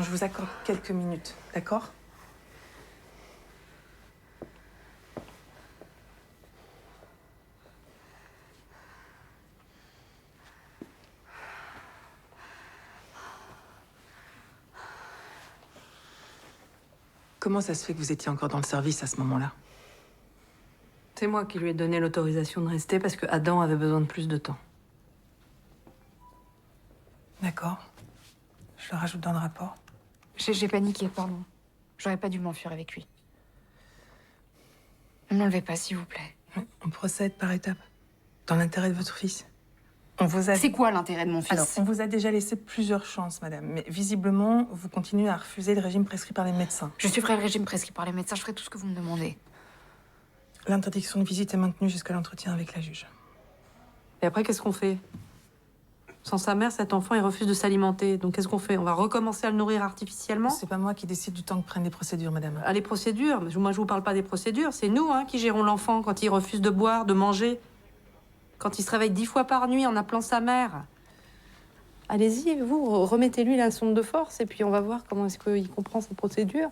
je vous accorde quelques minutes, d'accord? Comment ça se fait que vous étiez encore dans le service à ce moment-là? C'est moi qui lui ai donné l'autorisation de rester parce que Adam avait besoin de plus de temps. D'accord. Je le rajoute dans le rapport. J'ai paniqué, pardon. J'aurais pas dû m'enfuir avec lui. Ne m'enlevez pas, s'il vous plaît. On procède par étapes. Dans l'intérêt de votre fils. On vous a... C'est quoi l'intérêt de mon fils? Alors, on vous a déjà laissé plusieurs chances, madame. Mais visiblement, vous continuez à refuser le régime prescrit par les médecins. Je suivrai le régime prescrit par les médecins, je ferai tout ce que vous me demandez. L'interdiction de visite est maintenue jusqu'à l'entretien avec la juge. Et après, qu'est-ce qu'on fait? Sans sa mère, cet enfant, il refuse de s'alimenter. Donc qu'est-ce qu'on fait? On va recommencer à le nourrir artificiellement? C'est pas moi qui décide du temps que prennent les procédures, madame. Ah, les procédures? Moi, je vous parle pas des procédures. C'est nous qui gérons l'enfant quand il refuse de boire, de manger. Quand il se réveille 10 fois par nuit en appelant sa mère. Allez-y, vous, remettez-lui la sonde de force et puis on va voir comment est-ce qu'il comprend cette procédure.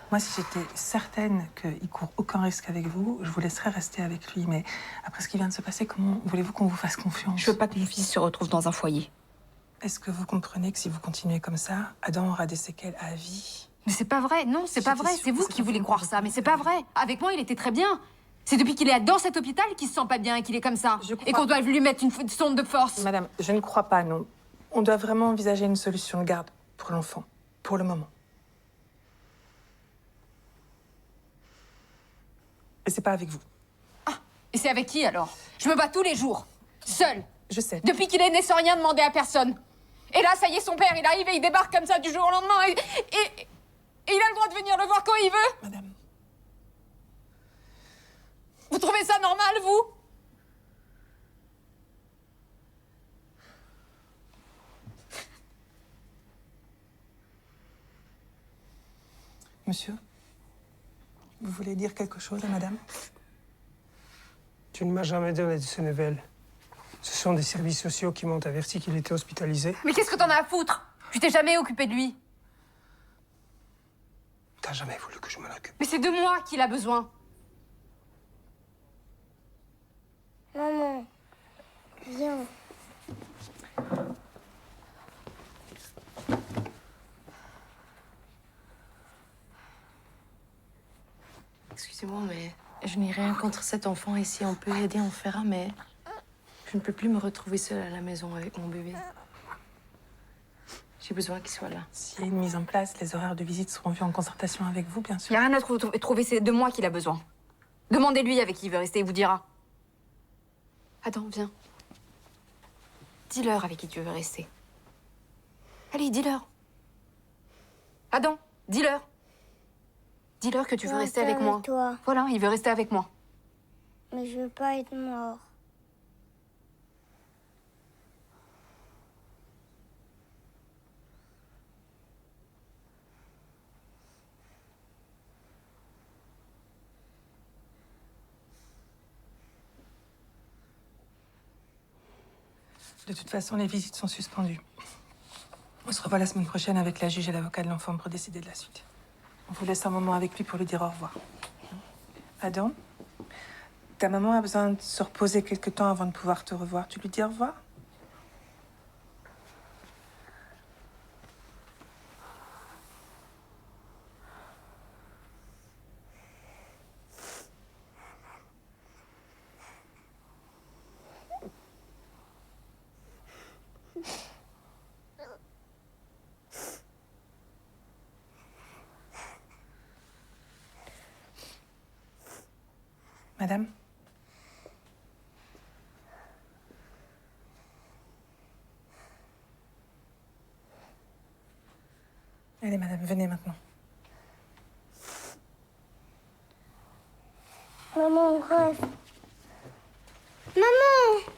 Moi, si j'étais certaine qu'il court aucun risque avec vous, je vous laisserais rester avec lui. Mais après ce qui vient de se passer, comment voulez-vous qu'on vous fasse confiance? Je veux pas que mon fils se retrouve dans un foyer. Est-ce que vous comprenez que si vous continuez comme ça, Adam aura des séquelles à vie? Mais c'est pas vrai, non, c'est pas J'étais vrai. sûre C'est que vous cet qui voulez enfant croire pouvait ça, mais pas c'est pas vrai. Avec moi, il était très bien. C'est depuis qu'il est dans cet hôpital qu'il se sent pas bien et qu'il est comme ça. Je crois- Et qu'on doit lui mettre une sonde de force. Madame, je ne crois pas, non. On doit vraiment envisager une solution de garde pour l'enfant, pour le moment. Et c'est pas avec vous. Et c'est avec qui alors? Je me bats tous les jours, seule. Je sais. Depuis qu'il est né sans rien demander à personne. Et là, ça y est, son père, il arrive et il débarque comme ça du jour au lendemain. Et il a le droit de venir le voir quand il veut. Madame, Vous trouvez ça normal, vous? monsieur, vous voulez dire quelque chose à madame? Tu ne m'as jamais donné de ces nouvelles. Ce sont des services sociaux qui m'ont averti qu'il était hospitalisé. Mais qu'est-ce que t'en as à foutre? Tu t'es jamais occupé de lui. T'as jamais voulu que je m'en occupe. Mais c'est de moi qu'il a besoin. Maman, viens. Excusez-moi, mais je n'ai rien contre cet enfant et si on peut aider, on fera, mais je ne peux plus me retrouver seule à la maison avec mon bébé. J'ai besoin qu'il soit là. S'il y a une mise en place, les horaires de visite seront vus en concertation avec vous, bien Il sûr. n'y a rien à trouver, c'est de moi qu'il a besoin. Demandez-lui avec qui il veut rester, il vous dira. Adam, viens. Dis-leur avec qui tu veux rester. Allez, dis-leur. Adam, dis-leur. Dis-leur que tu veux rester avec moi. Toi, Voilà, il veut rester avec moi. mais je veux pas être mort. De toute façon, les visites sont suspendues. On se revoit la semaine prochaine avec la juge et l'avocat de l'enfant pour décider de la suite. On vous laisse un moment avec lui pour lui dire au revoir. Adam, ta maman a besoin de se reposer quelque temps avant de pouvoir te revoir. Tu lui dis au revoir? Madame? Allez, madame, venez maintenant. Maman, reste. Maman!